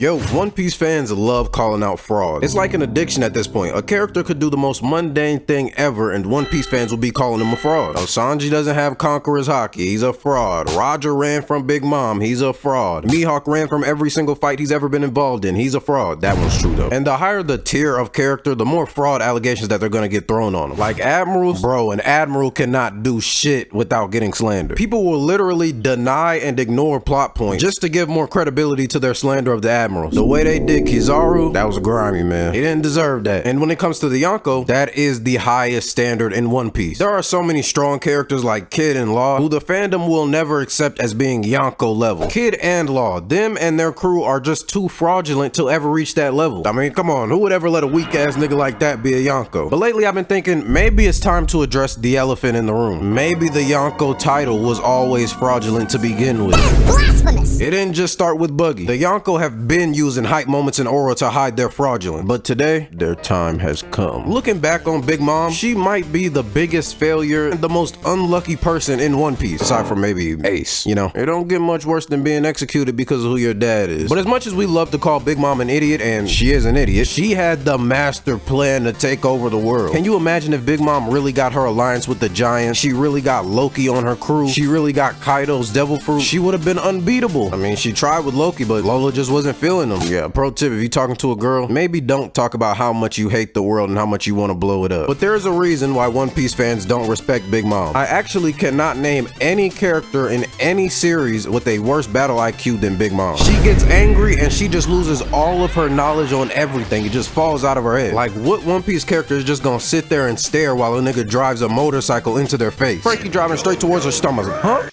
Yo, One Piece fans love calling out fraud. It's like an addiction at this point. A character could do the most mundane thing ever and One Piece fans will be calling him a fraud. Oh, Sanji doesn't have Conqueror's Haki, he's a fraud. Roger ran from Big Mom, he's a fraud. Mihawk ran from every single fight he's ever been involved in, he's a fraud. That one's true though. And the higher the tier of character, the more fraud allegations that they're gonna get thrown on them. Like Admirals, bro, an Admiral cannot do shit without getting slandered. People will literally deny and ignore plot points just to give more credibility to their slander of the Admirals. The way they did Kizaru, that was grimy, man. He didn't deserve that. And when it comes to the Yonko, that is the highest standard in One Piece. There are so many strong characters like Kid and Law, who the fandom will never accept as being Yonko level. Kid and Law, them and their crew are just too fraudulent to ever reach that level. I mean, come on, who would ever let a weak ass nigga like that be a Yonko? But lately I've been thinking, maybe it's time to address the elephant in the room. Maybe the Yonko title was always fraudulent to begin with. That's blasphemous! It didn't just start with Buggy. The Yonko have been using hype moments and aura to hide their fraudulence, but today their time has come. Looking back on Big Mom, she might be the biggest failure and the most unlucky person in One Piece, aside from maybe Ace. You know, it don't get much worse than being executed because of who your dad is. But as much as we love to call Big Mom an idiot, and she is an idiot, she had the master plan to take over the world. Can you imagine if Big Mom really got her alliance with the Giants? She really got Loki on her crew. She really got Kaido's devil fruit. She would have been unbeatable. I mean, she tried with Loki, but Lola just wasn't feeling them. Yeah, pro tip, if you're talking to a girl, maybe don't talk about how much you hate the world and how much you want to blow it up. But there's a reason why One Piece fans don't respect Big Mom. I actually cannot name any character in any series with a worse battle IQ than Big Mom. She gets angry and she just loses all of her knowledge on everything. It just falls out of her head. Like, what One Piece character is just gonna sit there and stare while a nigga drives a motorcycle into their face? Frankie driving straight towards her stomach. Huh?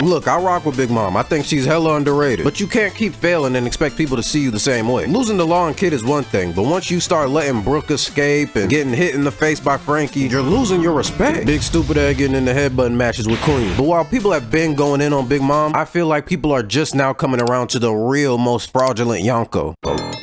Look, I rock with Big Mom. I think she's hella underrated. But you can't keep failing and expect people to see you the same way. Losing to Law and Kid is one thing, but once you start letting Brooke escape and getting hit in the face by Frankie, you're losing your respect. Big stupid ass getting in the headbutting matches with Queen. But while people have been going in on Big Mom, I feel like people are just now coming around to the real most fraudulent Yonko.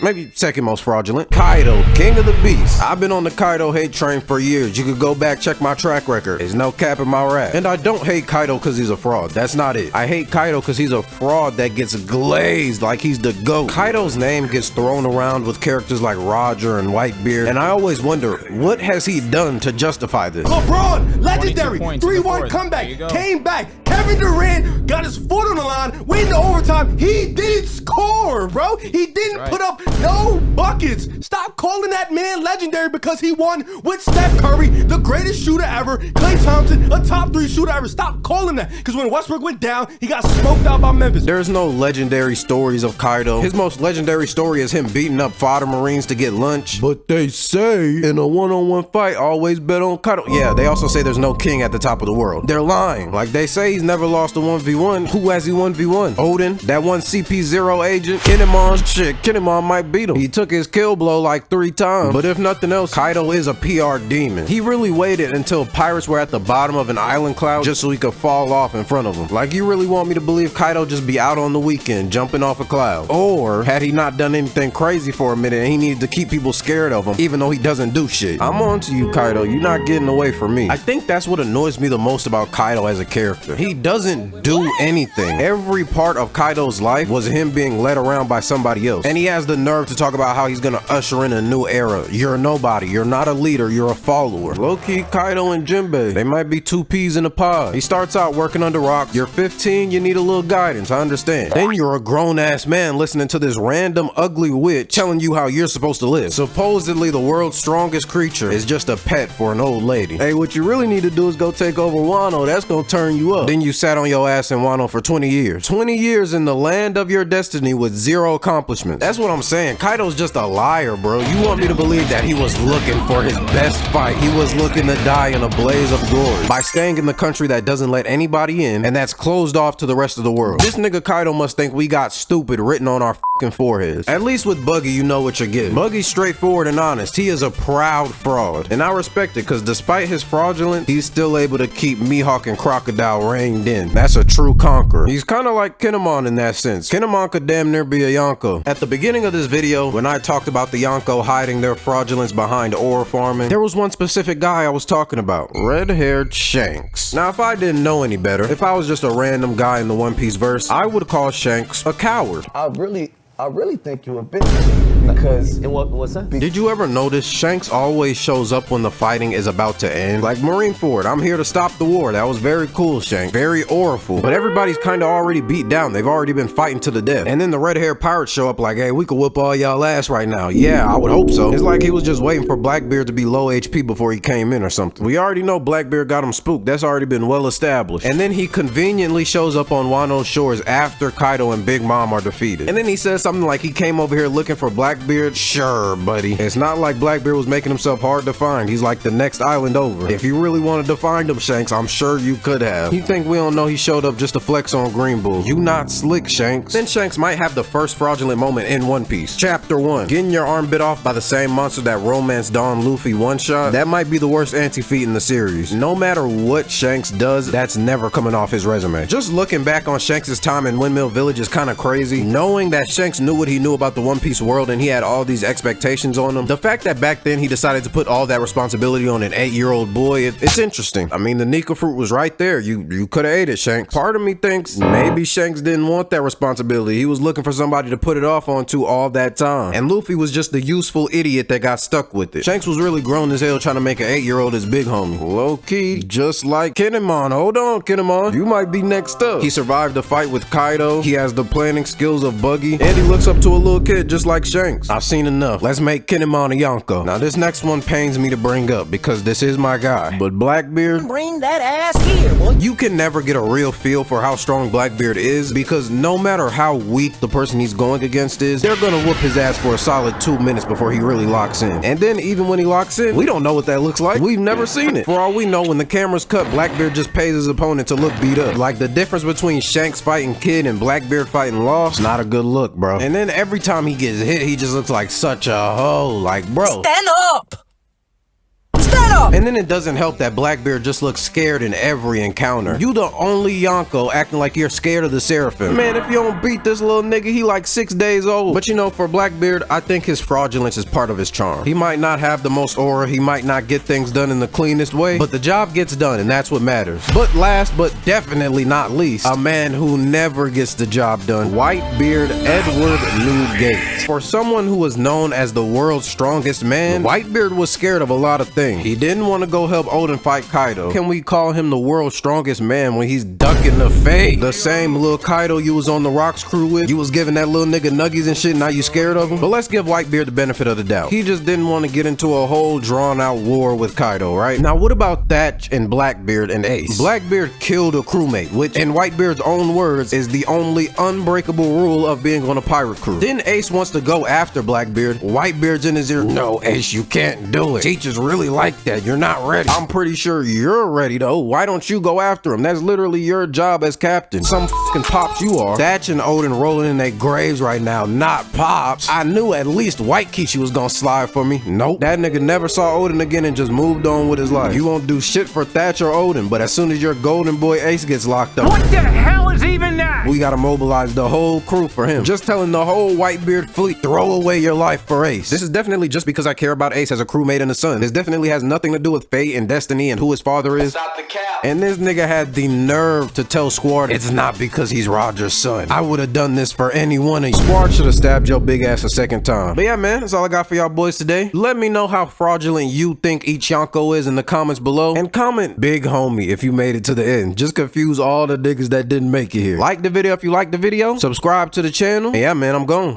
Maybe second most fraudulent. Kaido, king of the beast. I've been on the Kaido hate train for years. You could go back, check my track record. There's no cap in my rap. And I don't hate Kaido because he's a fraud. That's not it. I hate Kaido because he's a fraud that gets glazed like he's the GOAT. Kaido's name gets thrown around with characters like Roger and Whitebeard, and I always wonder, what has he done to justify this? LeBron, legendary, 3-1 comeback, came back. Kevin Durant got his foot on the line, went into overtime. He didn't score, bro. He didn't put up no buckets. Stop calling that man legendary because he won with Steph Curry, the greatest shooter ever, Klay Thompson, a top 3 shooter ever. Stop calling that, because when Westbrook went down, he got smoked out by Memphis. There's no legendary stories of Kaido. His most legendary story is him beating up fodder Marines to get lunch. But they say in a one-on-one fight, always bet on Kaido. Yeah, they also say there's no king at the top of the world. They're lying. Like they say he's never lost a 1v1. Who has he 1v1? Odin, that one CP0 agent. Kinemon, shit, Kinemon might beat him. He took his kill blow like 3 times. But if nothing else, Kaido is a PR demon. He really waited until pirates were at the bottom of an island cloud just so he could fall off in front of them. Like, you really want me to believe Kaido just be out on the weekend jumping off a cloud? Or had he not done anything crazy for a minute and he needed to keep people scared of him even though he doesn't do shit? I'm on to you, Kaido. You're not getting away from me. I think that's what annoys me the most about Kaido as a character. He doesn't do anything. Every part of Kaido's life was him being led around by somebody else. And he has the nerve to talk about how he's gonna usher in a new era. You're a nobody. You're not a leader. You're a follower. Loki, Kaido, and Jinbei, they might be 2 peas in a pod. He starts out working under rocks. You're 15, you need a little guidance, I understand. Then you're a grown-ass man listening to this random ugly witch telling you how you're supposed to live. Supposedly the world's strongest creature is just a pet for an old lady. Hey, what you really need to do is go take over Wano. That's gonna turn you up. Then you sat on your ass in Wano for 20 years. 20 years in the land of your destiny with 0 accomplishments. That's what I'm saying. Kaido's just a liar, bro. You want me to believe that he was looking for his best fight. He was looking to die in a blaze of glory by staying in the country that doesn't let anybody in and that's closed off to the rest of the world. This nigga Kaido must think we got stupid written on our fucking foreheads. At least with Buggy, you know what you're getting. Buggy's straightforward and honest. He is a proud fraud. And I respect it because despite his fraudulence, he's still able to keep Mihawk and Crocodile reined in. That's a true conqueror. He's kind of like Kinemon in that sense. Kinemon could damn near be a Yonko. At the beginning of this video, when I talked about the Yonko hiding their fraudulence behind ore farming, there was one specific guy I was talking about. Red-haired Shanks. Now, if I didn't know any better, if I was just a random guy in the One Piece verse, I would call Shanks a coward. I really I really think you a bitch because what's that? Did you ever notice Shanks always shows up when the fighting is about to end? Like Marineford, I'm here to stop the war. That was very cool, Shanks. Very oriful. But everybody's kind of already beat down. They've already been fighting to the death. And then the red-haired pirates show up like, hey, we could whoop all y'all ass right now. Yeah, I would hope so. It's like he was just waiting for Blackbeard to be low HP before he came in or something. We already know Blackbeard got him spooked. That's already been well established. And then he conveniently shows up on Wano's shores after Kaido and Big Mom are defeated. And then he says something like he came over here looking for Blackbeard. Sure, buddy. It's not like Blackbeard was making himself hard to find. He's like the next island over. If you really wanted to find him, Shanks, I'm sure you could have. You think we don't know he showed up just to flex on Green Bull? You not slick, Shanks. Then Shanks might have the first fraudulent moment in One Piece. Chapter 1. Getting your arm bit off by the same monster that romanced Don Luffy one-shot. That might be the worst anti-feat in the series. No matter what Shanks does, that's never coming off his resume. Just looking back on Shanks' time in Windmill Village is kind of crazy. Knowing that Shanks knew what he knew about the One Piece world and he had all these expectations on him. The fact that back then he decided to put all that responsibility on an 8-year-old boy, it's interesting. I mean, the Nico fruit was right there. You could have ate it, Shanks. Part of me thinks maybe Shanks didn't want that responsibility. He was looking for somebody to put it off onto all that time. And Luffy was just the useful idiot that got stuck with it. Shanks was really grown as hell trying to make an 8-year-old his big homie. Low-key, just like Kinemon. Hold on, Kinemon. You might be next up. He survived the fight with Kaido. He has the planning skills of Buggy. And he looks up to a little kid just like Shanks. I've seen enough. Let's make Kinemon a Yonko. Now this next one pains me to bring up because this is my guy. But Blackbeard, Bring that ass here, boy. you can never get a real feel for how strong Blackbeard is because no matter how weak the person he's going against is, they're gonna whoop his ass for a solid 2 minutes before he really locks in. And then even when he locks in, we don't know what that looks like. We've never seen it. For all we know, when the camera's cut, Blackbeard just pays his opponent to look beat up. Like the difference between Shanks fighting Kid and Blackbeard fighting Lost, not a good look, bro. And then every time he gets hit, he just looks like such a hoe. Like, bro. Stand up! Stand up! And then it doesn't help that Blackbeard just looks scared in every encounter. You the only Yonko acting like you're scared of the Seraphim. Man, if you don't beat this little nigga, he like 6 days old. But you know, for Blackbeard, I think his fraudulence is part of his charm. He might not have the most aura, he might not get things done in the cleanest way, but the job gets done and that's what matters. But last but definitely not least, a man who never gets the job done, Whitebeard Edward Newgate. For someone who was known as the world's strongest man, Whitebeard was scared of a lot of things. He didn't want to go help Oden fight Kaido. Can we call him the world's strongest man when he's ducking the fate? The same little Kaido you was on the Rocks crew with, you was giving that little nigga nuggies and shit, now you scared of him? But let's give Whitebeard the benefit of the doubt. He just didn't want to get into a whole drawn out war with Kaido, right? Now what about Thatch and Blackbeard and Ace? Blackbeard killed a crewmate, which in Whitebeard's own words is the only unbreakable rule of being on a pirate crew. Then Ace wants to go after Blackbeard. Whitebeard's in his ear, no Ace, you can't do it. Teachers really like that. You're not ready. I'm pretty sure you're ready though. Why don't you go after him? That's literally your job as captain. Some fucking pops you are. Thatch and Oden rolling in their graves right now, not pops. I knew at least White Kishi was gonna slide for me. Nope. That nigga never saw Oden again and just moved on with his life. You won't do shit for Thatch or Oden, but as soon as your golden boy Ace gets locked up, what the hell is even that? We gotta mobilize the whole crew for him. Just telling the whole Whitebeard fleet, throw away your life for Ace. This is definitely just because I care about Ace as a crewmate and a son. This definitely has nothing to do with fate and destiny and who his father is. Stop the cap. And this nigga had the nerve to tell Squad it's not because he's Roger's son. I would have done this for any one of you. Squad should have stabbed your big ass a second time. But yeah, man, that's all I got for y'all boys today. Let me know how fraudulent you think each Yonko is in the comments below. And comment big homie if you made it to the end. Just confuse all the niggas that didn't make it here. Like the video if you liked the video. Subscribe to the channel. And yeah, man, I'm gone.